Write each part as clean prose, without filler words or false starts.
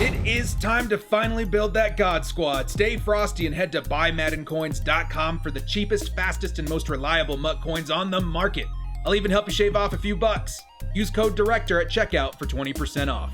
It is time to finally build that God Squad. Stay frosty and head to buymaddencoins.com for the cheapest, fastest, and most reliable MUT coins on the market. I'll even help you shave off a few bucks. Use code DIRECTOR at checkout for 20% off.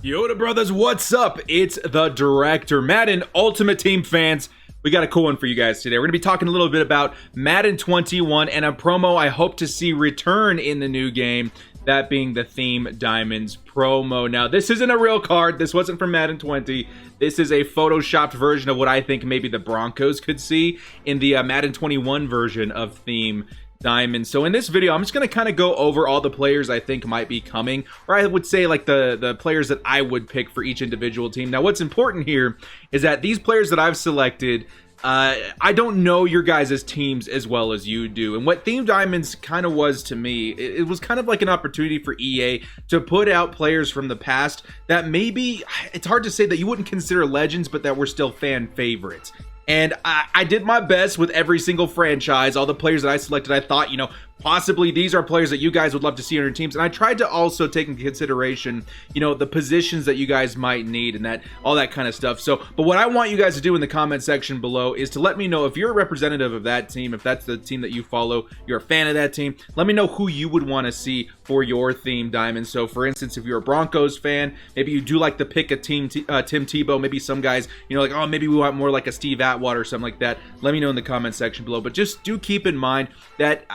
Yoda brothers, what's up? It's the Director. Madden Ultimate Team fans, we got a cool one for you guys today. We're going to be talking a little bit about Madden 21 and a promo I hope to see return in the new game, that being the Theme Diamonds promo. Now, this isn't a real card. This wasn't from Madden 20. This is a photoshopped version of what I think maybe the Broncos could see in the Madden 21 version of Theme Diamond. So in this video, I'm just going to kind of go over all the players I think might be coming, or I would say like the players that I would pick for each individual team. Now, what's important here is that these players that I've selected, I don't know your guys' teams as well as you do. And what Theme Diamonds kind of was to me, it was kind of like an opportunity for EA to put out players from the past that maybe, it's hard to say that you wouldn't consider legends, but that were still fan favorites. And I did my best with every single franchise. All the players that I selected, I thought, you know, possibly these are players that you guys would love to see on your teams. And I tried to also take into consideration, you know, the positions that you guys might need and that all that kind of stuff. So, but what I want you guys to do in the comment section below is to let me know if you're a representative of that team, if that's the team that you follow, you're a fan of that team. Let me know who you would want to see for your Theme Diamond. So, for instance, if you're a Broncos fan, maybe you do like the pick of Tim Tebow. Maybe some guys, you know, like, oh, maybe we want more like a Steve Atwater or something like that. Let me know in the comment section below. But just do keep in mind that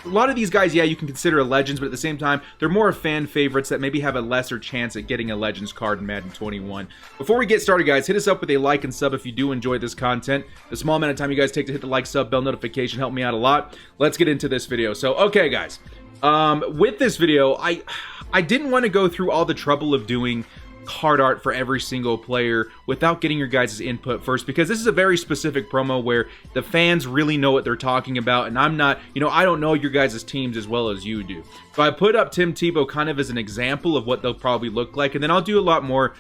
a lot of these guys, yeah, you can consider legends, but at the same time, they're more fan favorites that maybe have a lesser chance at getting a Legends card in Madden 21. Before we get started, guys, hit us up with a like and sub if you do enjoy this content. The small amount of time you guys take to hit the like, sub, bell notification help me out a lot. Let's get into this video. So, okay, guys, with this video, I didn't want to go through all the trouble of doing card art for every single player without getting your guys' input first, because this is a very specific promo where the fans really know what they're talking about, and I'm not, you know, I don't know your guys' teams as well as you do. So I put up Tim Tebow kind of as an example of what they'll probably look like, and then I'll do a lot more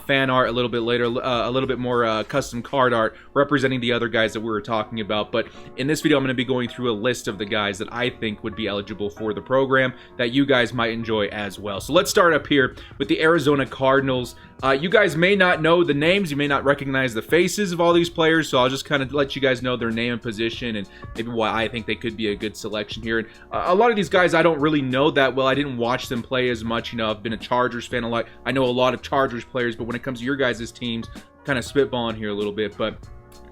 fan art a little bit later, a little bit more custom card art representing the other guys that we were talking about. But in this video, I'm going to be going through a list of the guys that I think would be eligible for the program that you guys might enjoy as well. So let's start up here with the Arizona Cardinals. You guys may not know the names, you may not recognize the faces of all these players, so I'll just kind of let you guys know their name and position and maybe why I think they could be a good selection here. And a lot of these guys I don't really know that well. I didn't watch them play as much. You know, I've been a Chargers fan a lot. I know a lot of Chargers players, but when it comes to your guys' teams, kind of spitballing here a little bit. But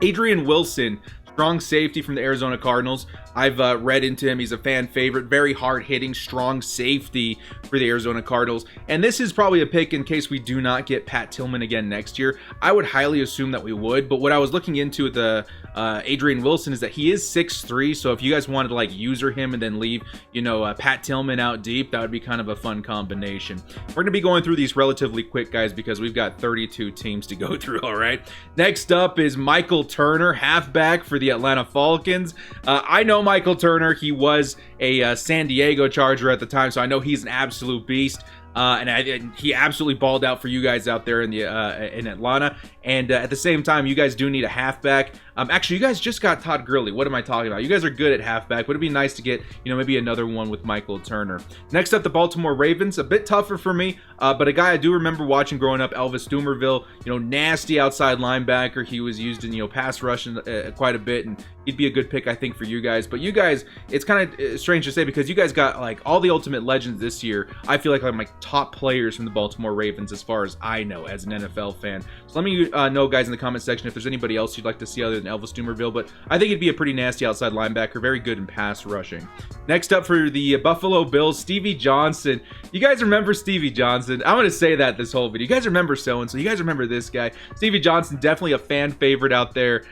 Adrian Wilson, strong safety from the Arizona Cardinals. I've read into him. He's a fan favorite, very hard-hitting, strong safety for the Arizona Cardinals. And this is probably a pick in case we do not get Pat Tillman again next year. I would highly assume that we would, but what I was looking into with the Adrian Wilson is that he is 6'3", so if you guys wanted to like user him and then leave, you know, Pat Tillman out deep, that would be kind of a fun combination. We're going to be going through these relatively quick, guys, because we've got 32 teams to go through, all right? Next up is Michael Turner, halfback for the Atlanta Falcons. I know Michael Turner. He was a San Diego Charger at the time, so I know he's an absolute beast. And he absolutely balled out for you guys out there in the in Atlanta. And at the same time, you guys do need a halfback. Actually, you guys just got Todd Gurley. What am I talking about? You guys are good at halfback. Would it be nice to get, you know, maybe another one with Michael Turner? Next up, the Baltimore Ravens. A bit tougher for me, but a guy I do remember watching growing up, Elvis Dumervil. You know, nasty outside linebacker. He was used in, you know, pass rushing quite a bit, and he'd be a good pick, I think, for you guys. But you guys, it's kind of strange to say because you guys got like all the Ultimate Legends this year. I feel like I'm like top players from the Baltimore Ravens as far as I know as an NFL fan. So let me know, guys, in the comment section if there's anybody else you'd like to see other than Elvis Dumervil, but I think it'd be a pretty nasty outside linebacker, very good in pass rushing. Next up for the Buffalo Bills, Stevie Johnson. You guys remember Stevie Johnson? I'm going to say that this whole video. You guys remember so-and-so. You guys remember this guy. Stevie Johnson, definitely a fan favorite out there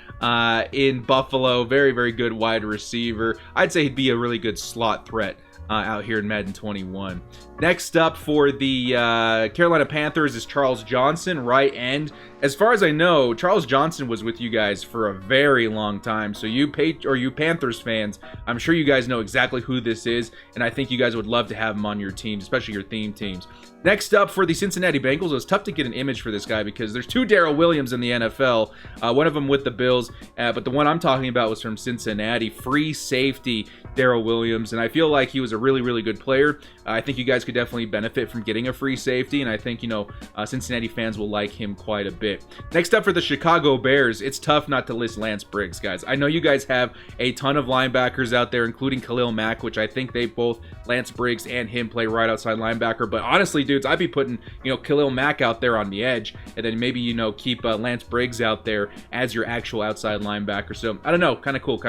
in Buffalo. Very, very good wide receiver. I'd say he'd be a really good slot threat out here in Madden 21. Next up for the Carolina Panthers is Charles Johnson, right end. As far as I know, Charles Johnson was with you guys for a very long time. So you Panthers fans, I'm sure you guys know exactly who this is, and I think you guys would love to have him on your teams, especially your theme teams. Next up for the Cincinnati Bengals, it was tough to get an image for this guy because there's two Darrelle Williams in the NFL, one of them with the Bills. Cardinals, but the one I'm talking about was from Cincinnati. Free safety, Darrelle Williams, and I feel like he was a really, really good player. I think you guys could definitely benefit from getting a free safety, and I think, Cincinnati fans will like him quite a bit. Next up for the Chicago Bears, it's tough not to list Lance Briggs, guys. I know you guys have a ton of linebackers out there, including Khalil Mack, which I think they both, Lance Briggs and him, play right outside linebacker. But honestly, dudes, I'd be putting, Khalil Mack out there on the edge, and then maybe, keep Lance Briggs out there as your actual outside linebacker. So, I don't know, kind of cool.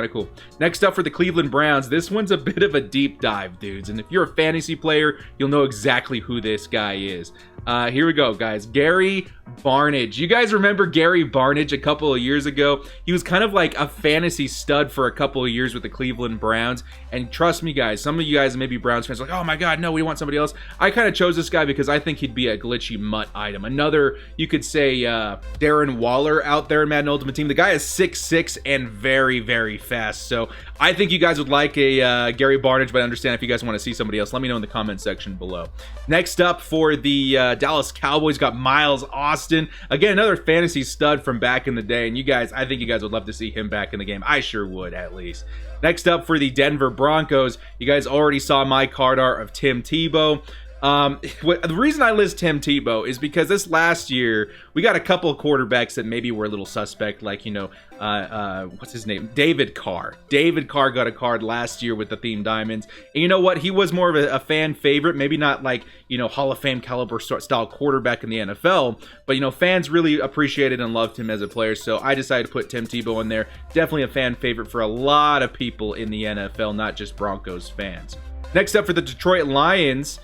Next up for the Cleveland Browns, this one's a bit of a deep dive, dudes. And if you're a fantasy player, you'll know exactly who this guy is. Here we go, guys. Gary Barnidge. You guys remember Gary Barnidge a couple of years ago? He was kind of like a fantasy stud for a couple of years with the Cleveland Browns. And trust me, guys, some of you guys, maybe Browns fans, are like, oh my God, no, we want somebody else. I kind of chose this guy because I think he'd be a glitchy mutt item. Another, you could say, Darren Waller out there in Madden Ultimate Team. The guy is 6'6" and very, very fast. So I think you guys would like a Gary Barnidge, but I understand if you guys want to see somebody else. Let me know in the comment section below. Next up for the Dallas Cowboys, got Miles Austin. Again, another fantasy stud from back in the day. And you guys, I think you guys would love to see him back in the game. I sure would, at least. Next up for the Denver Broncos, you guys already saw my card art of Tim Tebow. The reason I list Tim Tebow is because this last year we got a couple of quarterbacks that maybe were a little suspect, like what's his name, David Carr. David Carr got a card last year with the Theme Diamonds, and you know what? He was more of a fan favorite, maybe not like Hall of Fame caliber style quarterback in the NFL, but fans really appreciated and loved him as a player. So I decided to put Tim Tebow in there. Definitely a fan favorite for a lot of people in the NFL, not just Broncos fans. Next up for the Detroit Lions,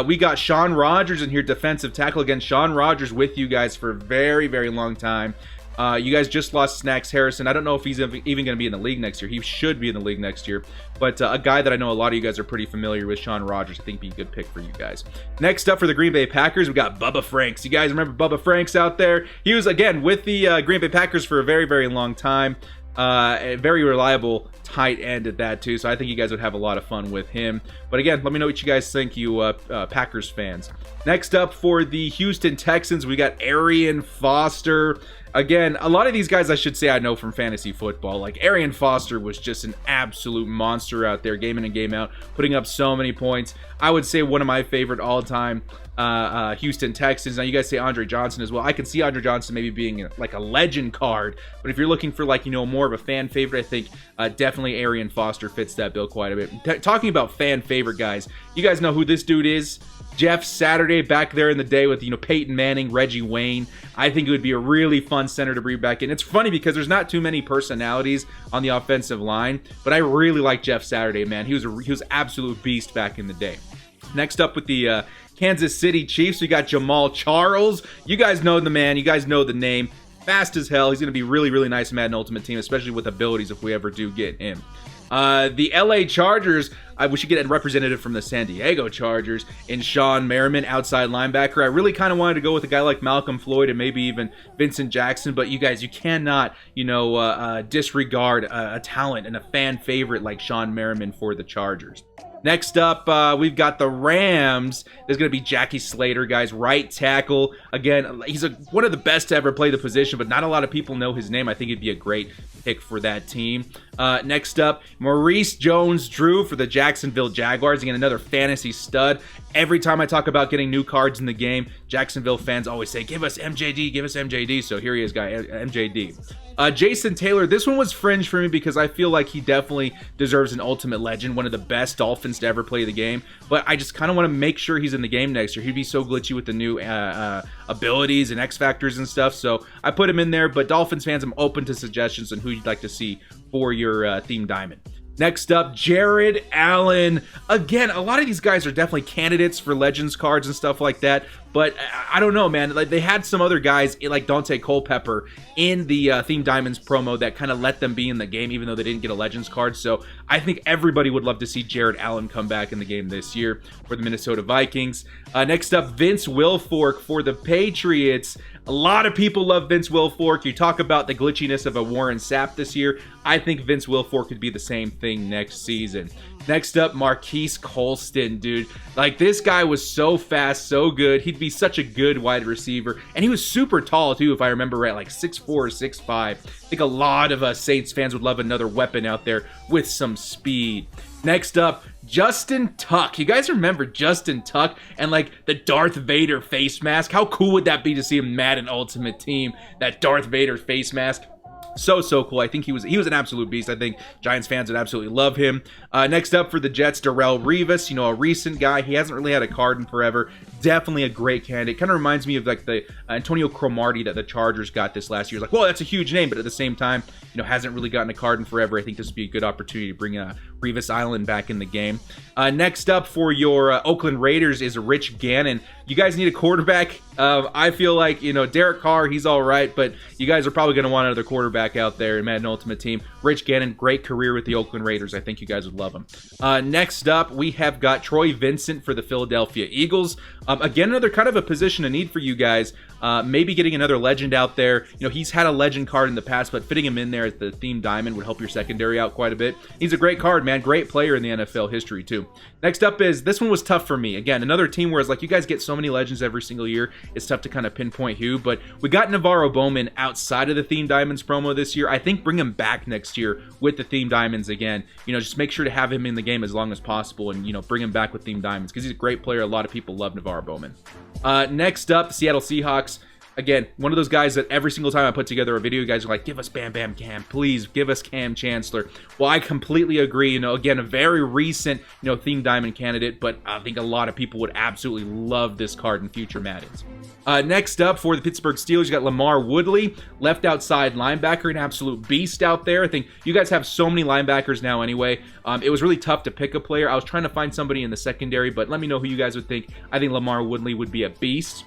we got Shaun Rogers in here, defensive tackle. Again, Shaun Rogers with you guys for a very, very long time. You guys just lost Snacks Harrison. I don't know if he's even going to be in the league next year. He should be in the league next year. But a guy that I know a lot of you guys are pretty familiar with, Shaun Rogers, I think be a good pick for you guys. Next up for the Green Bay Packers, we got Bubba Franks. You guys remember Bubba Franks out there? He was, again, with the Green Bay Packers for a very, very long time. A very reliable tight end at that too, so I think you guys would have a lot of fun with him. But again, let me know what you guys think, you Packers fans. Next up for the Houston Texans, we got Arian Foster. Again, a lot of these guys I should say I know from fantasy football. Like Arian Foster was just an absolute monster out there, game in and game out, putting up so many points. I would say one of my favorite all-time Houston Texans. Now you guys say Andre Johnson as well. I could see Andre Johnson maybe being like a legend card, but if you're looking for like more of a fan favorite, I think definitely Arian Foster fits that bill quite a bit. Talking about fan favorite guys, you guys know who this dude is? Jeff Saturday, back there in the day with Peyton Manning, Reggie Wayne. I think it would be a really fun center to bring back in. It's funny because there's not too many personalities on the offensive line, but I really like Jeff Saturday, man. He was absolute beast back in the day. Next up with the Kansas City Chiefs, we got Jamaal Charles. You guys know the man. You guys know the name. Fast as hell. He's going to be really, really nice in Madden Ultimate Team, especially with abilities if we ever do get him. The LA Chargers, we should get a representative from the San Diego Chargers in Shawne Merriman, outside linebacker. I really kind of wanted to go with a guy like Malcolm Floyd and maybe even Vincent Jackson, but you guys, you cannot, disregard a talent and a fan favorite like Shawne Merriman for the Chargers. Next up, we've got the Rams. There's going to be Jackie Slater, guys, right tackle. Again, he's one of the best to ever play the position, but not a lot of people know his name. I think he'd be a great pick for that team. Next up, Maurice Jones-Drew for the Jacksonville Jaguars. Again, another fantasy stud. Every time I talk about getting new cards in the game, Jacksonville fans always say, give us MJD, give us MJD. So here he is, guy, MJD. Jason Taylor, this one was fringe for me because I feel like he definitely deserves an ultimate legend, one of the best Dolphins to ever play the game, but I just kind of want to make sure he's in the game next year. He'd be so glitchy with the new abilities and X Factors and stuff, so I put him in there, but Dolphins fans, I'm open to suggestions on who you'd like to see for your Theme Diamond. Next up, Jared Allen. Again, a lot of these guys are definitely candidates for Legends cards and stuff like that, but I don't know, man. Like, they had some other guys, like Dante Culpepper, in the Theme Diamonds promo that kind of let them be in the game, even though they didn't get a Legends card. So I think everybody would love to see Jared Allen come back in the game this year for the Minnesota Vikings. Next up, Vince Wilfork for the Patriots. A lot of people love Vince Wilfork. You talk about the glitchiness of a Warren Sapp this year. I think Vince Wilfork could be the same thing next season. Next up, Marques Colston, dude. Like, this guy was so fast, so good. He'd be such a good wide receiver. And he was super tall, too, if I remember right, like 6'4" or 6'5". I think a lot of Saints fans would love another weapon out there with some speed. Next up, Justin Tuck. You guys remember Justin Tuck and like the Darth Vader face mask? How cool would that be to see him Madden Ultimate Team, that Darth Vader face mask? So cool. I think he was an absolute beast. I think Giants fans would absolutely love him. Next up for the Jets, Darrelle Revis, a recent guy. He hasn't really had a card in forever. Definitely a great candidate. Kind of reminds me of like the Antonio Cromartie that the Chargers got this last year. Like, well, that's a huge name, but at the same time, hasn't really gotten a card in forever. I think this would be a good opportunity to bring Revis Island back in the game. Next up for your Oakland Raiders is Rich Gannon. You guys need a quarterback. I feel like, Derek Carr, he's all right, but you guys are probably going to want another quarterback out there in Madden Ultimate Team. Rich Gannon, great career with the Oakland Raiders. I think you guys would love him. Next up, we have got Troy Vincent for the Philadelphia Eagles. Again, another kind of a position of need for you guys. Maybe getting another legend out there. He's had a legend card in the past, but fitting him in there at the theme diamond would help your secondary out quite a bit. He's a great card, man. Great player in the NFL history, too. Next up is, this one was tough for me. Again, another team where it's like you guys get so many legends every single year. It's tough to kind of pinpoint who, but we got Navorro Bowman outside of the theme diamonds promo this year. I think bring him back next year with the theme diamonds again. Just make sure to have him in the game as long as possible and, bring him back with theme diamonds because he's a great player. A lot of people love Navorro Bowman. Next up, Seattle Seahawks. Again, one of those guys that every single time I put together a video, you guys are like, give us Bam Bam Cam. Please give us Kam Chancellor. Well, I completely agree. Again, a very recent, theme diamond candidate, but I think a lot of people would absolutely love this card in future Maddens. Next up for the Pittsburgh Steelers, you got Lamar Woodley, left outside linebacker, an absolute beast out there. I think you guys have so many linebackers now anyway. It was really tough to pick a player. I was trying to find somebody in the secondary, but let me know who you guys would think. I think Lamar Woodley would be a beast.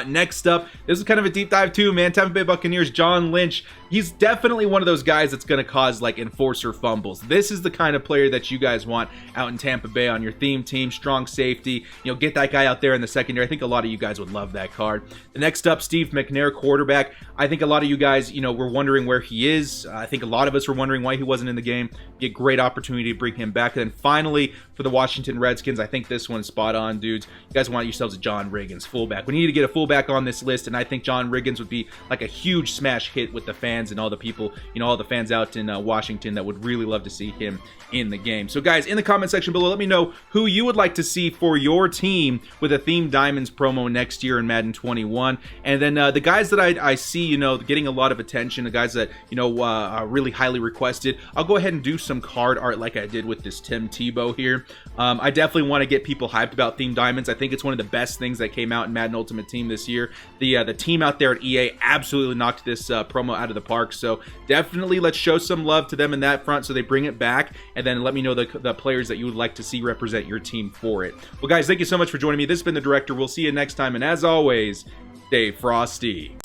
Next up, this is kind of a deep dive too, man. Tampa Bay Buccaneers, John Lynch. He's definitely one of those guys that's going to cause like enforcer fumbles. This is the kind of player that you guys want out in Tampa Bay on your theme team. Strong safety. Get that guy out there in the secondary. I think a lot of you guys would love that card. The next up, Steve McNair, quarterback. I think a lot of you guys, were wondering where he is. I think a lot of us were wondering why he wasn't in the game. Be a great opportunity to bring him back. And then finally, for the Washington Redskins, I think this one's spot on, dudes. You guys want yourselves a John Riggins fullback. We need to get a fullback on this list, and I think John Riggins would be like a huge smash hit with the fans and all the people, all the fans out in Washington that would really love to see him in the game. So guys, in the comment section below, let me know who you would like to see for your team with a Theme Diamonds promo next year in Madden 21. And then the guys that I see, getting a lot of attention, the guys that, are really highly requested, I'll go ahead and do some card art like I did with this Tim Tebow here. I definitely want to get people hyped about Theme Diamonds. I think it's one of the best things that came out in Madden Ultimate Team this year. The team out there at EA absolutely knocked this promo out of the park. So definitely let's show some love to them in that front so they bring it back. And then let me know the players that you would like to see represent your team for it. Well, guys, thank you so much for joining me. This has been The Director. We'll see you next time. And as always, stay frosty.